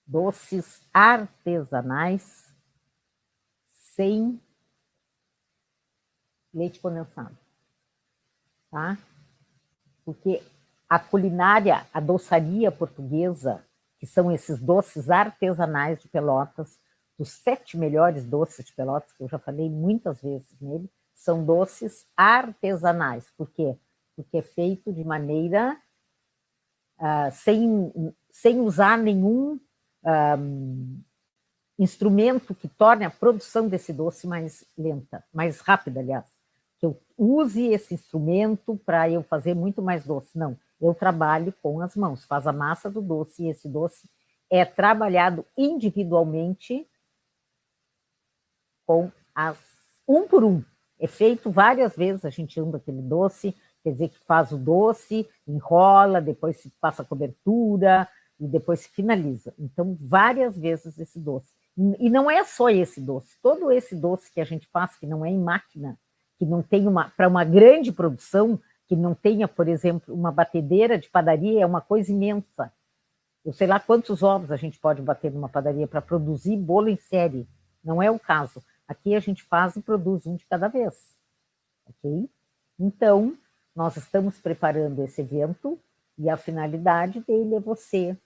doces artesanais sem leite condensado, tá? Porque a culinária, a doçaria portuguesa, que são esses doces artesanais de Pelotas, dos 7 melhores doces de Pelotas, que eu já falei muitas vezes nele, são doces artesanais. Por quê? Porque é feito de maneira sem usar nenhum instrumento que torne a produção desse doce mais lenta, mais rápida, aliás. Que eu use esse instrumento para eu fazer muito mais doce. Não, eu trabalho com as mãos, faz a massa do doce, e esse doce é trabalhado individualmente com um por um. É feito várias vezes, a gente anda aquele doce, quer dizer que faz o doce, enrola, depois se passa a cobertura e depois se finaliza. Então, várias vezes esse doce. E não é só esse doce, todo esse doce que a gente faz, que não é em máquina, que não tem para uma grande produção, que não tenha, por exemplo, uma batedeira de padaria, é uma coisa imensa. Eu sei lá quantos ovos a gente pode bater numa padaria para produzir bolo em série. Não é o caso. Aqui a gente faz e produz um de cada vez. Ok? Então, nós estamos preparando esse evento e a finalidade dele é você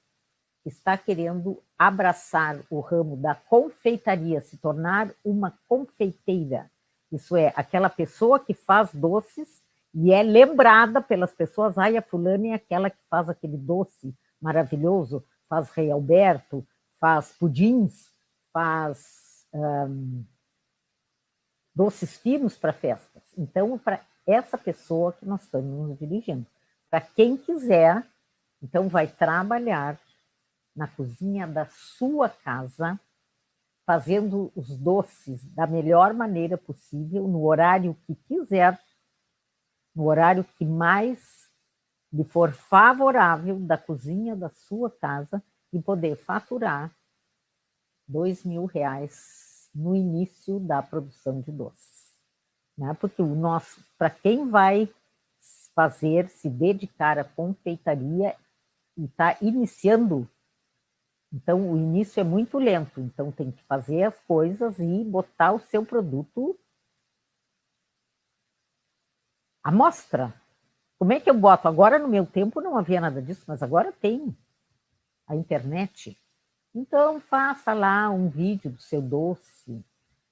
que está querendo abraçar o ramo da confeitaria, se tornar uma confeiteira. Isso é, aquela pessoa que faz doces e é lembrada pelas pessoas, a fulana é aquela que faz aquele doce maravilhoso, faz Rei Alberto, faz pudins, faz doces finos para festas. Então, para essa pessoa que nós estamos nos dirigindo. Para quem quiser, então vai trabalhar na cozinha da sua casa, fazendo os doces da melhor maneira possível, no horário que quiser, no horário que mais lhe for favorável da cozinha da sua casa e poder faturar R$2.000 no início da produção de doces. Né? Porque o nosso, para quem vai fazer, se dedicar à confeitaria e está iniciando, então o início é muito lento, então tem que fazer as coisas e botar o seu produto à mostra. Como é que eu boto? Agora, no meu tempo, não havia nada disso, mas agora tem a internet. Então, faça lá um vídeo do seu doce.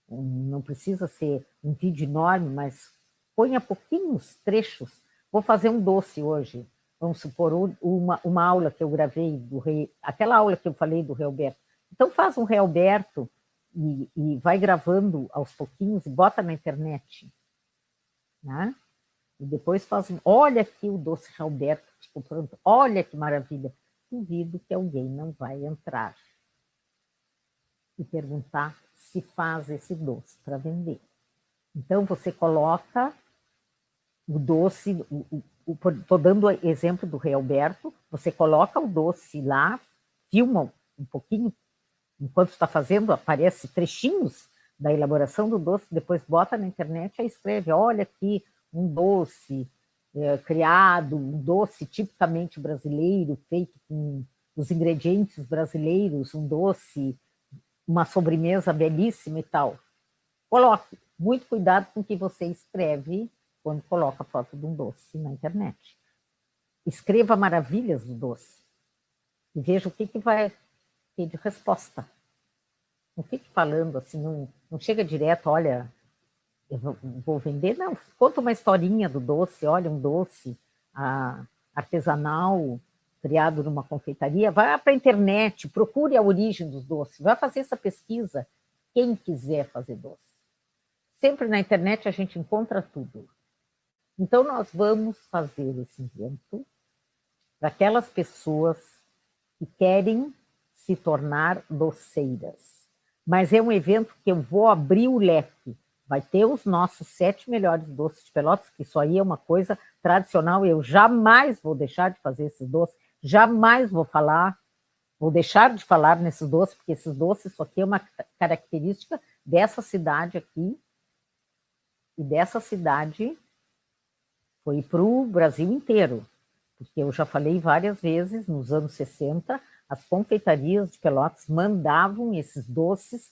Não precisa ser um vídeo enorme, mas ponha pouquinhos trechos. Vou fazer um doce hoje. Vamos supor, uma aula que eu gravei do Rei... Aquela aula que eu falei do Rei Alberto. Então, faz um Rei Alberto e vai gravando aos pouquinhos e bota na internet. Né? E depois faz, olha aqui o doce Alberto, ficou pronto, olha que maravilha. Duvido que alguém não vai entrar e perguntar se faz esse doce para vender. Então, você coloca o doce, estou dando exemplo do Rei Alberto, você coloca o doce lá, filma um pouquinho, enquanto está fazendo, aparece trechinhos da elaboração do doce, depois bota na internet e escreve, olha aqui, um doce criado, um doce tipicamente brasileiro, feito com os ingredientes brasileiros, um doce, uma sobremesa belíssima e tal. Coloque muito cuidado com o que você escreve quando coloca a foto de um doce na internet. Escreva maravilhas do doce e veja o que vai ter de resposta. Não fique falando assim, não chega direto, olha, eu vou vender, não. Conta uma historinha do doce, olha, um doce artesanal, criado numa confeitaria. Vai para a internet, procure a origem dos doces, vai fazer essa pesquisa, quem quiser fazer doce. Sempre na internet a gente encontra tudo. Então, nós vamos fazer esse evento para aquelas pessoas que querem se tornar doceiras. Mas é um evento que eu vou abrir o leque. Vai ter os nossos 7 melhores doces de Pelotas, que isso aí é uma coisa tradicional. Eu jamais vou deixar de fazer esses doces, jamais vou deixar de falar nesses doces, porque esses doces, isso aqui é uma característica dessa cidade aqui, e dessa cidade foi para o Brasil inteiro, porque eu já falei várias vezes, nos anos 60, as confeitarias de Pelotas mandavam esses doces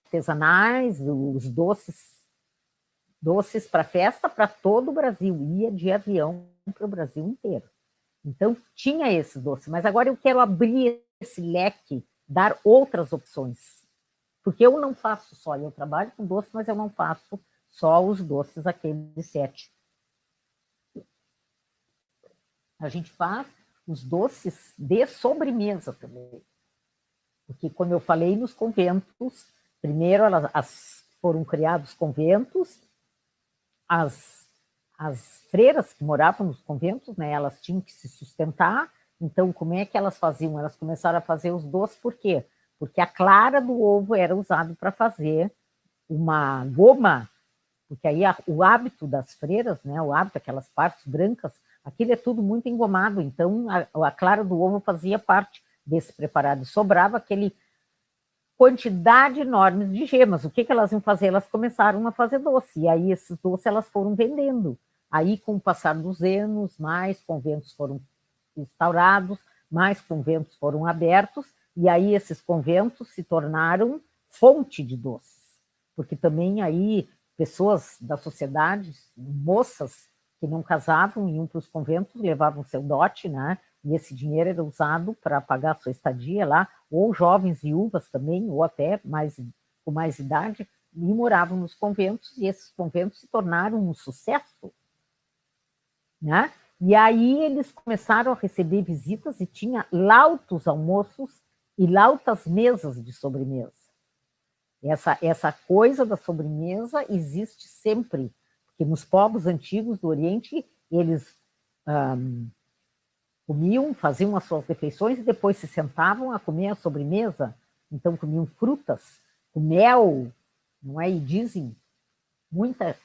artesanais, os doces para festa para todo o Brasil, ia de avião para o Brasil inteiro. Então, tinha esses doces, mas agora eu quero abrir esse leque, dar outras opções, porque eu não faço só, eu trabalho com doce, mas eu não faço só os doces, aqueles 7. A gente faz os doces de sobremesa também, porque, como eu falei, nos conventos, primeiro foram criados conventos, as freiras que moravam nos conventos, né, elas tinham que se sustentar, então como é que elas faziam? Elas começaram a fazer os doces, por quê? Porque a clara do ovo era usado para fazer uma goma, porque aí o hábito das freiras, né, o hábito, aquelas partes brancas, aquilo é tudo muito engomado, então a clara do ovo fazia parte desse preparado, sobrava aquele quantidade enorme de gemas. O que elas iam fazer? Elas começaram a fazer doce, e aí esses doces elas foram vendendo. Aí, com o passar dos anos, mais conventos foram instaurados, mais conventos foram abertos, e aí esses conventos se tornaram fonte de doces, porque também aí pessoas da sociedade, moças que não casavam, iam para os conventos, levavam seu dote, né? E esse dinheiro era usado para pagar a sua estadia lá, ou jovens viúvas também, ou até com mais idade, e moravam nos conventos, e esses conventos se tornaram um sucesso, né? E aí eles começaram a receber visitas e tinha lautos almoços e lautas mesas de sobremesa. Essa coisa da sobremesa existe sempre, porque nos povos antigos do Oriente, eles comiam, faziam as suas refeições e depois se sentavam a comer a sobremesa. Então comiam frutas, com mel, não é? E dizem,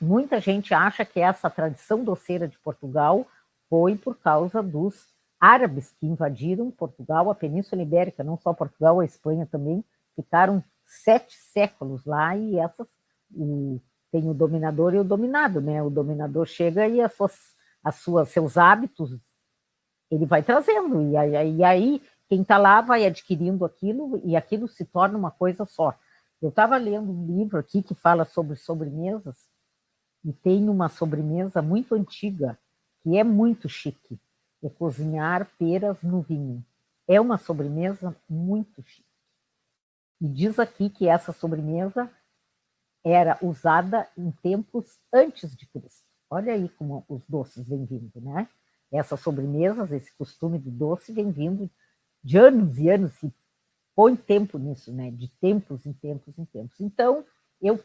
muita gente acha que essa tradição doceira de Portugal foi por causa dos árabes que invadiram Portugal, a Península Ibérica, não só Portugal, a Espanha também, ficaram 7 séculos lá, e tem o dominador e o dominado, né? O dominador chega e seus hábitos ele vai trazendo, e aí quem está lá vai adquirindo aquilo, e aquilo se torna uma coisa só. Eu estava lendo um livro aqui que fala sobre sobremesas, e tem uma sobremesa muito antiga, que é muito chique, é cozinhar peras no vinho. É uma sobremesa muito chique. E diz aqui que essa sobremesa era usada em tempos antes de Cristo. Olha aí como os doces vêm vindo, né? Essas sobremesas, esse costume do doce vem vindo de anos e anos, e põe tempo nisso, né? De tempos em tempos em tempos. Então, eu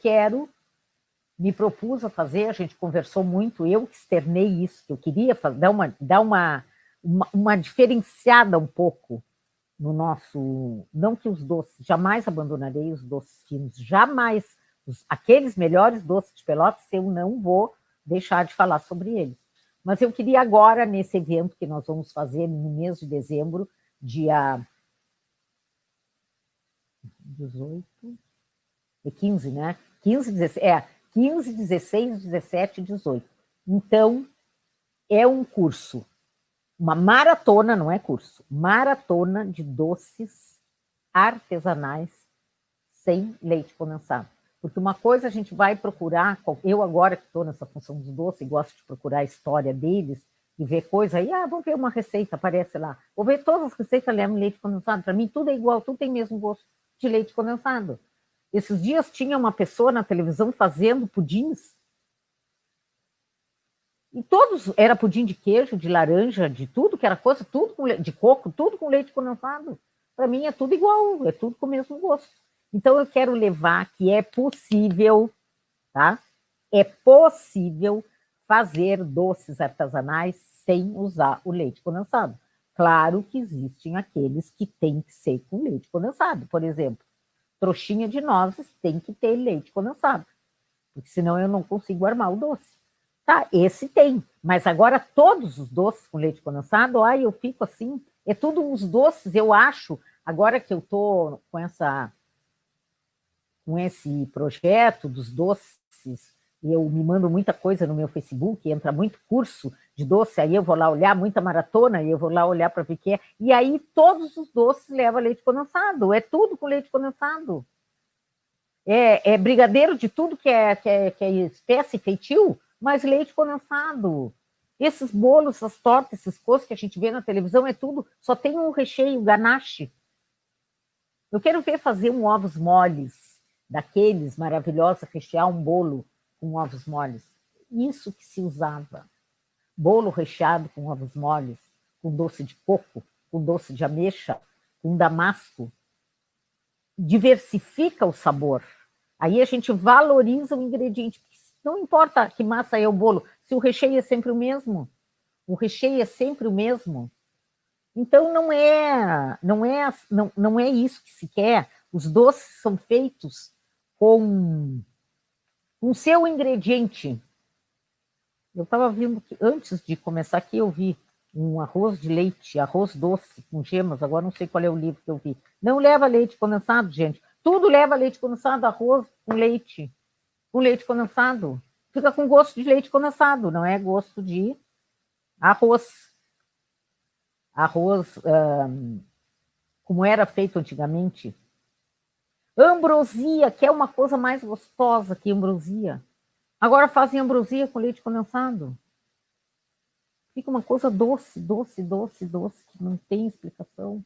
me propus a fazer, a gente conversou muito, eu que externei isso, que eu queria dar uma diferenciada um pouco no nosso... Não que os doces, jamais abandonarei os doces finos, jamais. Aqueles melhores doces de Pelotas, eu não vou deixar de falar sobre eles. Mas eu queria agora, nesse evento que nós vamos fazer no mês de dezembro, dia 18 e 15, né? 15, 16, 17 e 18. Então, é um curso, uma maratona, não é curso, maratona de doces artesanais sem leite condensado. Porque uma coisa a gente vai procurar, eu agora que estou nessa função dos doces, gosto de procurar a história deles e ver coisa aí, vou ver uma receita, aparece lá. Vou ver todas as receitas levam leite condensado. Para mim tudo é igual, tudo tem mesmo gosto de leite condensado. Esses dias tinha uma pessoa na televisão fazendo pudins, e todos, era pudim de queijo, de laranja, de tudo que era coisa, tudo de coco, tudo com leite condensado. Para mim é tudo igual, é tudo com o mesmo gosto. Então eu quero levar que é possível, tá? É possível fazer doces artesanais sem usar o leite condensado. Claro que existem aqueles que têm que ser com leite condensado. Por exemplo, trouxinha de nozes tem que ter leite condensado, porque senão eu não consigo armar o doce. Tá, esse tem, mas agora todos os doces com leite condensado, eu fico assim, é tudo uns doces, eu acho, agora que eu estou com esse projeto dos doces eu me mando muita coisa no meu Facebook, entra muito curso de doce, aí eu vou lá olhar, muita maratona, e eu vou lá olhar para ver o que é. E aí todos os doces levam leite condensado, é tudo com leite condensado. É brigadeiro de tudo que é espécie feitio, mas leite condensado. Esses bolos, essas tortas, esses coisas que a gente vê na televisão, é tudo, só tem um recheio, ganache. Eu quero ver fazer um ovos moles, daqueles maravilhosos, rechear um bolo com ovos moles. Isso que se usava. Bolo recheado com ovos moles, com doce de coco, com doce de ameixa, com damasco. Diversifica o sabor. Aí a gente valoriza o ingrediente. Não importa que massa é o bolo, se o recheio é sempre o mesmo. O recheio é sempre o mesmo. Então não é isso que se quer. Os doces são feitos com o seu ingrediente. Eu estava vendo que antes de começar aqui eu vi um arroz de leite, arroz doce com gemas, agora não sei qual é o livro que eu vi. Não leva leite condensado, gente. Tudo leva leite condensado, arroz com leite condensado. Fica com gosto de leite condensado, não é gosto de arroz. Arroz, como era feito antigamente. Ambrosia, que é uma coisa mais gostosa que ambrosia. Agora fazem ambrosia com leite condensado. Fica uma coisa doce, doce, doce, doce, que não tem explicação.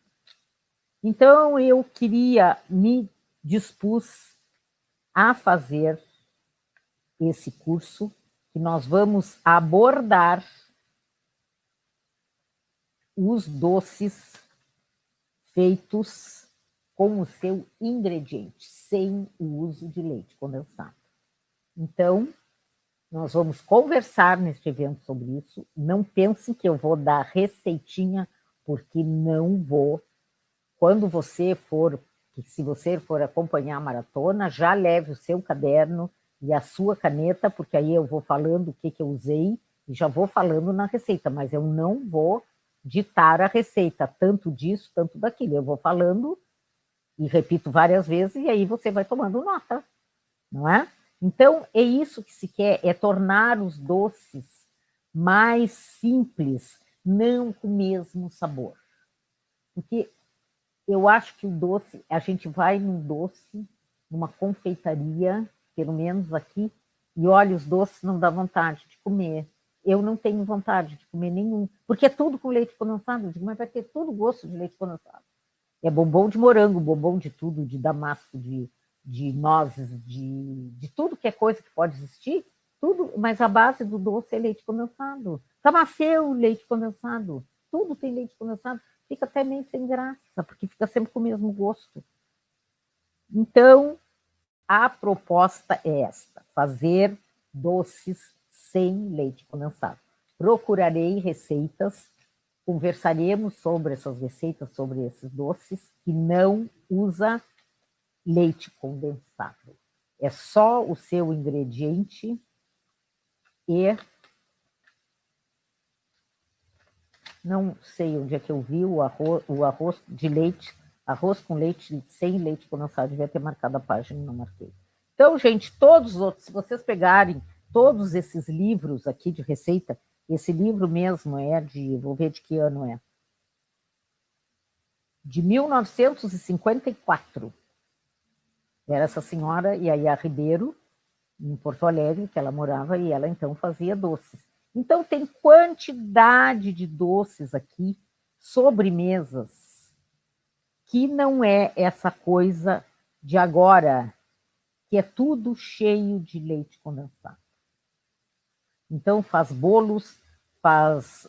Então, eu me dispus a fazer esse curso, que nós vamos abordar os doces feitos com o seu ingrediente, sem o uso de leite condensado. Então, nós vamos conversar neste evento sobre isso. Não pensem que eu vou dar receitinha, porque não vou. Quando você for, se você for acompanhar a maratona, já leve o seu caderno e a sua caneta, porque aí eu vou falando o que eu usei e já vou falando na receita, mas eu não vou ditar a receita, tanto disso, tanto daquilo. Eu vou falando e repito várias vezes e aí você vai tomando nota, não é? Então, é isso que se quer, é tornar os doces mais simples, não com o mesmo sabor. Porque eu acho que o doce, a gente vai num doce, numa confeitaria, pelo menos aqui, e olha, os doces não dá vontade de comer. Eu não tenho vontade de comer nenhum, porque é tudo com leite condensado. Eu digo, mas vai ter tudo gosto de leite condensado. É bombom de morango, bombom de tudo, de damasco, de nozes, de tudo que é coisa que pode existir, tudo, mas a base do doce é leite condensado. Camafeu, leite condensado. Tudo tem leite condensado. Fica até meio sem graça, porque fica sempre com o mesmo gosto. Então, a proposta é esta: fazer doces sem leite condensado. Procurarei receitas, conversaremos sobre essas receitas, sobre esses doces, que não usa leite condensado. É só o seu ingrediente e não sei onde é que eu vi o arroz de leite, arroz com leite sem leite condensado, devia ter marcado a página, não marquei. Então, gente, todos os outros, se vocês pegarem todos esses livros aqui de receita, esse livro mesmo é vou ver de que ano é, de 1954. Era essa senhora, Yaya Ribeiro, em Porto Alegre, que ela morava, e ela então fazia doces. Então tem quantidade de doces aqui, sobremesas, que não é essa coisa de agora, que é tudo cheio de leite condensado. Então faz bolos, faz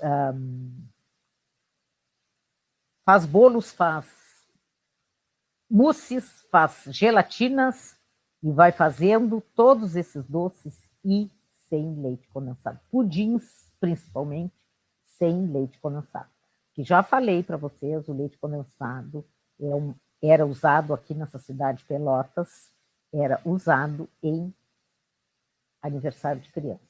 mousses, faz gelatinas e vai fazendo todos esses doces e sem leite condensado. Pudins, principalmente, sem leite condensado. Que já falei para vocês, o leite condensado era usado aqui nessa cidade de Pelotas, era usado em aniversário de criança.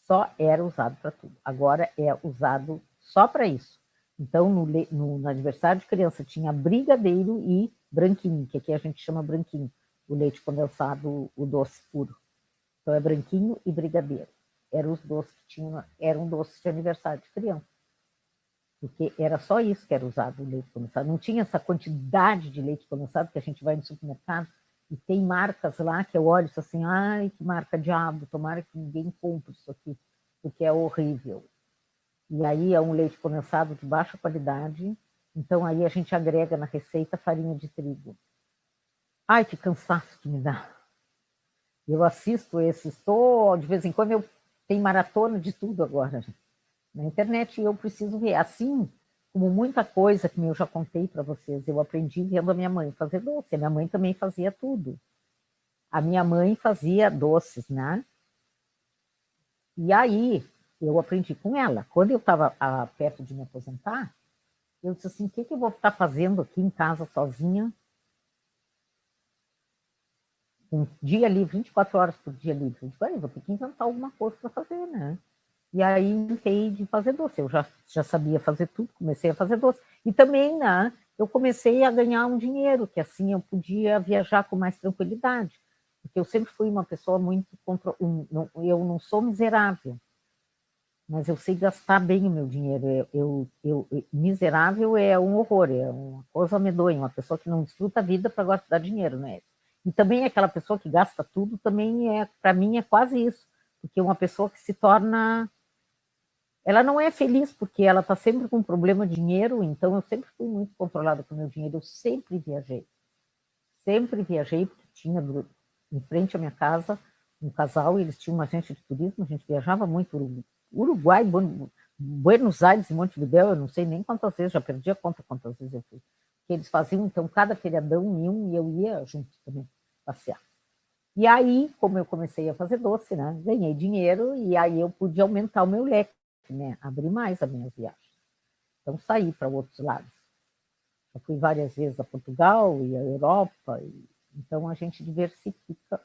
Só era usado para tudo. Agora é usado só para isso. Então, no aniversário de criança tinha brigadeiro e branquinho, que aqui a gente chama branquinho, o leite condensado, o doce puro. Então é branquinho e brigadeiro. Eram os doces que tinham, eram doces de aniversário de criança. Porque era só isso que era usado o leite condensado. Não tinha essa quantidade de leite condensado que a gente vai no supermercado e tem marcas lá que eu olho e assim, ai, que marca diabo, tomara que ninguém compre isso aqui, porque é horrível. E aí é um leite condensado de baixa qualidade, então aí a gente agrega na receita farinha de trigo. Ai, que cansaço que me dá. Eu assisto esses, de vez em quando eu tenho maratona de tudo agora na internet e eu preciso ver. Assim como muita coisa que eu já contei para vocês, eu aprendi vendo a minha mãe fazer doce. A minha mãe também fazia tudo. A minha mãe fazia doces, né? E aí eu aprendi com ela. Quando eu estava perto de me aposentar, eu disse assim, o que eu vou estar fazendo aqui em casa sozinha? Um dia livre, 24 horas por dia livre. Eu disse, vou ter que inventar alguma coisa para fazer, né? E aí inventei de fazer doce. Eu já sabia fazer tudo, comecei a fazer doce. E também, né, eu comecei a ganhar um dinheiro, que assim eu podia viajar com mais tranquilidade. Porque eu sempre fui uma pessoa muito... Eu não sou miserável, mas eu sei gastar bem o meu dinheiro. Miserável é um horror, é uma coisa medonha, uma pessoa que não desfruta a vida para gastar dinheiro, né? E também aquela pessoa que gasta tudo, também para mim, é quase isso. Porque uma pessoa que se torna... Ela não é feliz porque ela está sempre com problema de dinheiro, então eu sempre fui muito controlada com o meu dinheiro, eu sempre viajei porque tinha em frente à minha casa um casal, e eles tinham uma agência de turismo, a gente viajava muito, Uruguai, Buenos Aires e Montevidéu, eu não sei nem quantas vezes, já perdi a conta quantas vezes eu fui, que eles faziam, então cada feriadão iam e eu ia junto também, passear. E aí, como eu comecei a fazer doce, né, ganhei dinheiro e aí eu pude aumentar o meu leque, né, abrir mais as minhas viagens. Então, saí para outros lados. Eu fui várias vezes a Portugal e a Europa, então a gente diversifica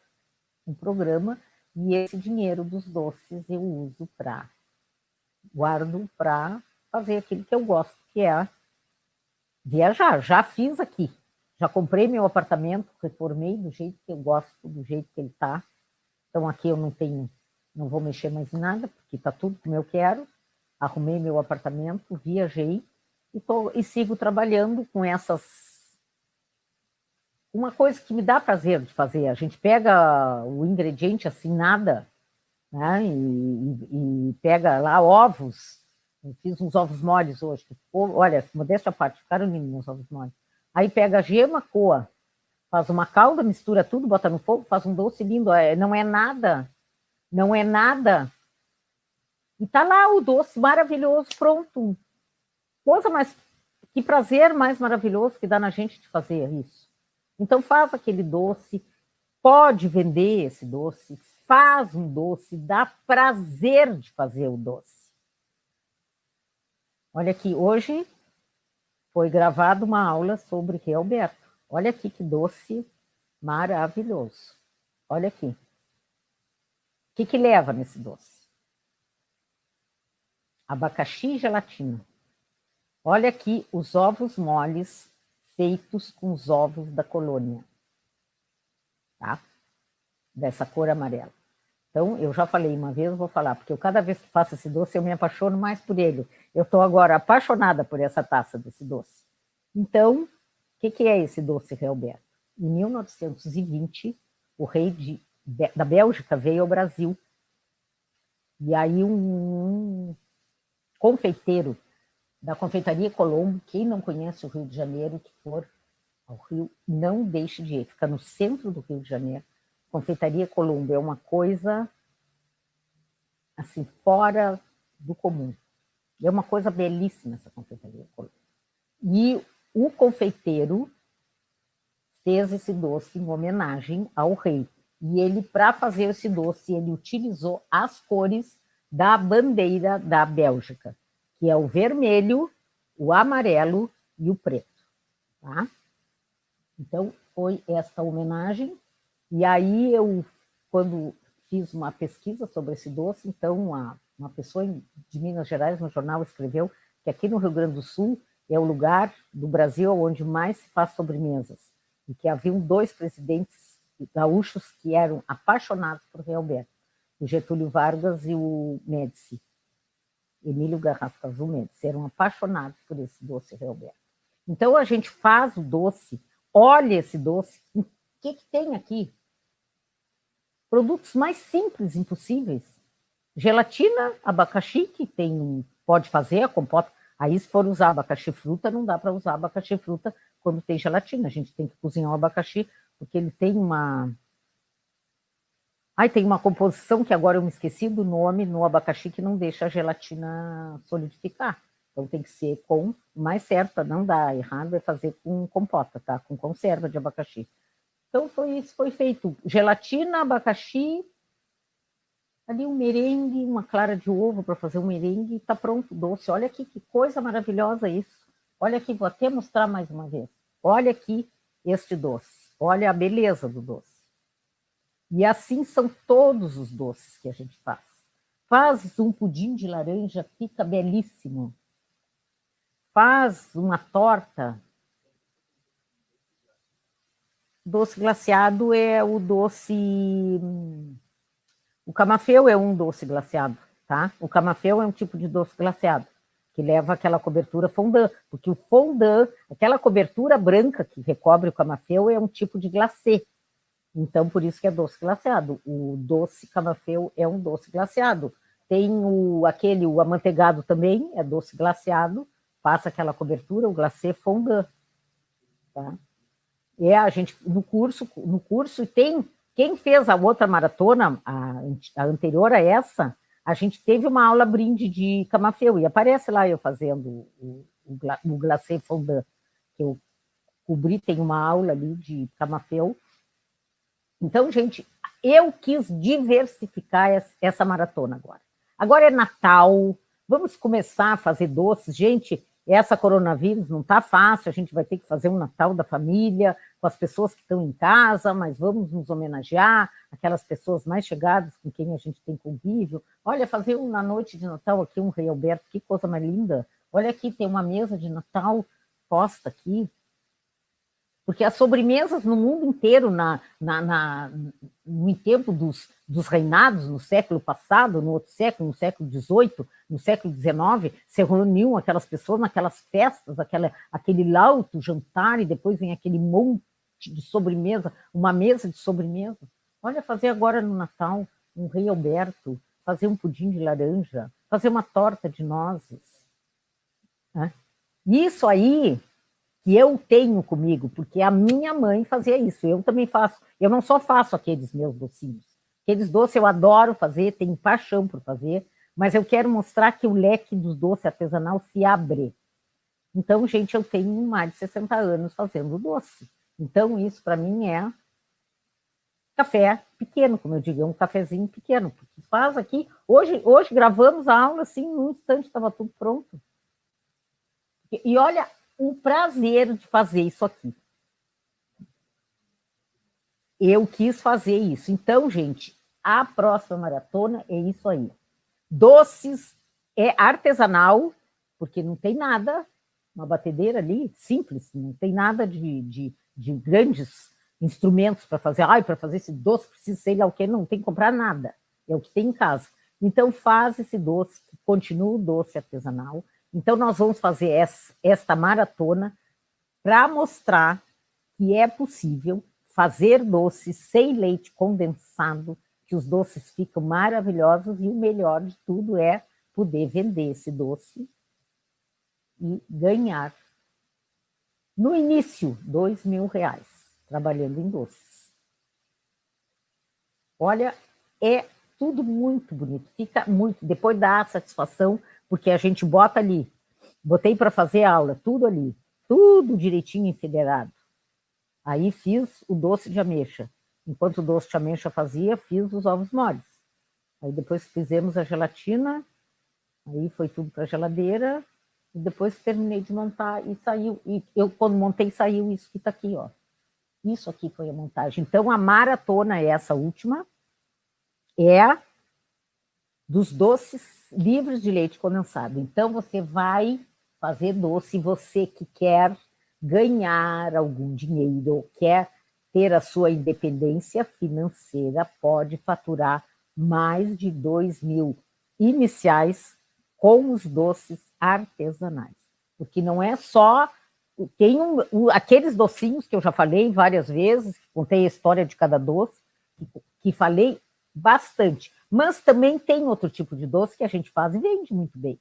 um programa e esse dinheiro dos doces eu uso guardo para fazer aquilo que eu gosto, que é viajar. Já fiz aqui, já comprei meu apartamento, reformei do jeito que eu gosto, do jeito que ele está. Então aqui eu não vou mexer mais em nada, porque está tudo como eu quero. Arrumei meu apartamento, viajei e sigo trabalhando com essas... Uma coisa que me dá prazer de fazer, a gente pega o ingrediente assim, nada, né? E pega lá ovos. Eu fiz uns ovos moles hoje. Olha, modéstia à parte, ficaram lindos os ovos moles. Aí pega a gema, coa, faz uma calda, mistura tudo, bota no fogo, faz um doce lindo. Não é nada. E tá lá o doce maravilhoso, pronto. Que prazer mais maravilhoso que dá na gente de fazer isso. Então faz aquele doce, pode vender esse doce, faz um doce, dá prazer de fazer o doce. Olha aqui, hoje foi gravada uma aula sobre Rei Alberto. Olha aqui que doce maravilhoso. Olha aqui. O que leva nesse doce? Abacaxi e gelatina. Olha aqui os ovos moles feitos com os ovos da colônia. Tá? Dessa cor amarela. Então, eu já falei uma vez, vou falar, porque cada vez que faço esse doce, eu me apaixono mais por ele. Eu estou agora apaixonada por essa taça desse doce. Então, o que é esse doce Rei Alberto? Em 1920, o rei da Bélgica veio ao Brasil. E aí um confeiteiro da Confeitaria Colombo, quem não conhece o Rio de Janeiro, que for ao Rio, não deixe de ir. Fica no centro do Rio de Janeiro. Confeitaria Colombo é uma coisa assim, fora do comum. É uma coisa belíssima essa confeitaria Colombo. E o confeiteiro fez esse doce em homenagem ao rei. E ele, para fazer esse doce, ele utilizou as cores da bandeira da Bélgica, que é o vermelho, o amarelo e o preto. Tá? Então, foi esta homenagem. E aí, quando fiz uma pesquisa sobre esse doce, então, uma pessoa de Minas Gerais, no jornal, escreveu que aqui no Rio Grande do Sul é o lugar do Brasil onde mais se faz sobremesas. E que haviam 2 presidentes gaúchos que eram apaixonados por Realberto, o Getúlio Vargas e o Médici, Emílio Garrafa Azul Médici, eram apaixonados por esse doce Realberto. Então a gente faz o doce, olha esse doce, o que tem aqui? Produtos mais simples impossíveis. Gelatina, abacaxi, que pode fazer a compota. Aí, se for usar abacaxi fruta, não dá para usar abacaxi fruta quando tem gelatina. A gente tem que cozinhar o abacaxi, porque ele tem uma... tem uma composição que agora eu me esqueci do nome no abacaxi que não deixa a gelatina solidificar. Então tem que ser com o mais certo, não dá errado, é fazer com compota, tá? Com conserva de abacaxi. Então foi feito gelatina, abacaxi, ali um merengue, uma clara de ovo para fazer um merengue, e está pronto o doce. Olha aqui que coisa maravilhosa isso. Olha aqui, vou até mostrar mais uma vez. Olha aqui este doce. Olha a beleza do doce. E assim são todos os doces que a gente faz. Faz um pudim de laranja, fica belíssimo. Faz uma torta. Doce glaciado é o doce... O camafeu é um doce glaciado, tá? O camafeu é um tipo de doce glaciado, que leva aquela cobertura fondant, porque o fondant, aquela cobertura branca que recobre o camafeu é um tipo de glacê. Então, por isso que é doce glaciado. O doce camafeu é um doce glaciado. Tem o amanteigado também, é doce glaciado, passa aquela cobertura, o glacê fondant, tá? A gente, no curso tem... Quem fez a outra maratona, a anterior a essa, a gente teve uma aula brinde de camafeu, e aparece lá eu fazendo o glacê fondant, que eu cobri, tem uma aula ali de camafeu. Então, gente, eu quis diversificar essa maratona agora. Agora é Natal, vamos começar a fazer doces. Gente, essa coronavírus não está fácil, a gente vai ter que fazer um Natal da família, com as pessoas que estão em casa, mas vamos nos homenagear, aquelas pessoas mais chegadas com quem a gente tem convívio. Olha, fazer na noite de Natal aqui um Rei Alberto, que coisa mais linda. Olha aqui, tem uma mesa de Natal posta aqui. Porque as sobremesas no mundo inteiro, no tempo dos reinados, no século passado, no outro século, no século XVIII, no século XIX, se reuniam aquelas pessoas naquelas festas, aquele lauto jantar, e depois vem aquele monte de sobremesa, uma mesa de sobremesa. Olha, fazer agora no Natal um Rei Alberto, fazer um pudim de laranja, fazer uma torta de nozes. Né? Isso aí que eu tenho comigo, porque a minha mãe fazia isso, eu também faço. Eu não só faço aqueles meus docinhos. Aqueles doces eu adoro fazer, tenho paixão por fazer, mas eu quero mostrar que o leque dos doces artesanal se abre. Então, gente, eu tenho mais de 60 anos fazendo doce. Então, isso para mim é café pequeno, como eu digo, é um cafezinho pequeno. Porque faz aqui, hoje gravamos a aula, assim, num instante estava tudo pronto. E olha o prazer de fazer isso aqui. Eu quis fazer isso. Então, gente, a próxima maratona é isso aí. Doces é artesanal, porque não tem nada, uma batedeira ali, simples, não tem nada de grandes instrumentos para fazer. Para fazer esse doce precisa sei lá o que, não tem que comprar nada. É o que tem em casa. Então, faz esse doce, que continua o doce artesanal. Então, nós vamos fazer esta maratona para mostrar que é possível fazer doces sem leite condensado, que os doces ficam maravilhosos, e o melhor de tudo é poder vender esse doce e ganhar, no início, R$2.000 trabalhando em doces. Olha, é tudo muito bonito, fica muito, depois dá a satisfação, porque a gente bota ali, botei para fazer aula, tudo ali, tudo direitinho enfederado. Aí fiz o doce de ameixa. Enquanto o doce de ameixa fazia, fiz os ovos moles. Aí depois fizemos a gelatina, aí foi tudo para a geladeira, e depois terminei de montar e saiu. E eu, quando montei, saiu isso que está aqui, ó. Isso aqui foi a montagem. Então, a maratona é essa última, é dos doces livres de leite condensado. Então, você vai fazer doce, você que quer ganhar algum dinheiro, ou quer ter a sua independência financeira, pode faturar mais de 2.000 iniciais com os doces artesanais. Porque não é só... Tem aqueles docinhos que eu já falei várias vezes, contei a história de cada doce, que falei bastante. Mas também tem outro tipo de doce que a gente faz e vende muito bem.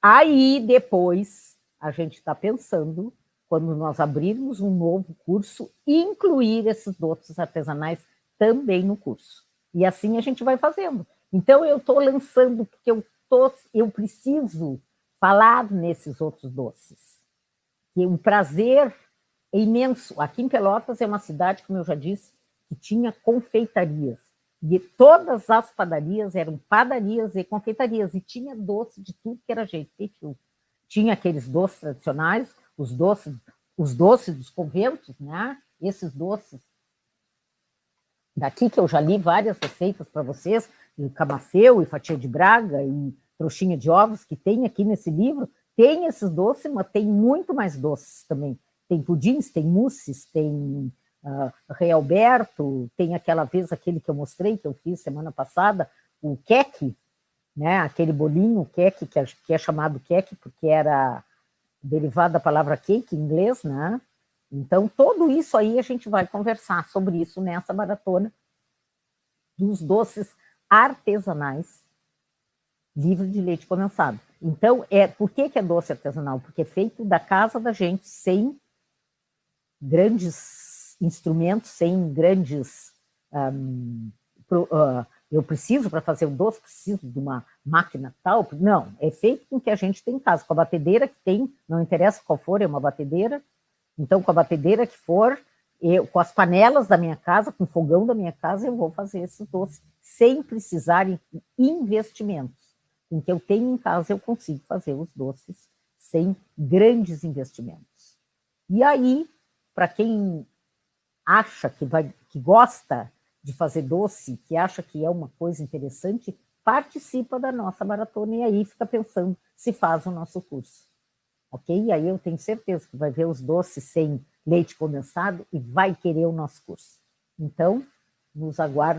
Aí, depois, a gente está pensando, quando nós abrirmos um novo curso, incluir esses doces artesanais também no curso. E assim a gente vai fazendo. Então, eu estou lançando, porque eu preciso falar nesses outros doces. E um prazer imenso. Aqui em Pelotas é uma cidade, como eu já disse, que tinha confeitarias. E todas as padarias eram padarias e confeitarias. E tinha doce de tudo que era jeito. Tinha aqueles doces tradicionais, os doces dos conventos, né? Esses doces daqui, que eu já li várias receitas para vocês, e camafeu, e fatia de Braga, e trouxinha de ovos, que tem aqui nesse livro. Tem esses doces, mas tem muito mais doces também. Tem pudins, tem mousses, tem Rei Alberto, tem aquela vez aquele que eu mostrei, que eu fiz semana passada, o queque, né? Aquele bolinho, queque, que é chamado queque, porque era derivado da palavra cake em inglês, né? Então, tudo isso aí a gente vai conversar sobre isso nessa maratona dos doces artesanais livre de leite condensado. Então, por que é doce artesanal? Porque é feito da casa da gente, sem grandes instrumentos, sem grandes... eu preciso, para fazer o doce, preciso de uma máquina tal. Não, é feito com o que a gente tem em casa, com a batedeira que tem, não interessa qual for, é uma batedeira. Então, com a batedeira que for, com as panelas da minha casa, com o fogão da minha casa, eu vou fazer esses doces, sem precisar de investimentos. Com o que eu tenho em casa, eu consigo fazer os doces sem grandes investimentos. E aí, para quem acha que gosta de fazer doce, que acha que é uma coisa interessante, participa da nossa maratona e aí fica pensando se faz o nosso curso. Ok? E aí eu tenho certeza que vai ver os doces sem leite condensado e vai querer o nosso curso. Então, nos aguarde.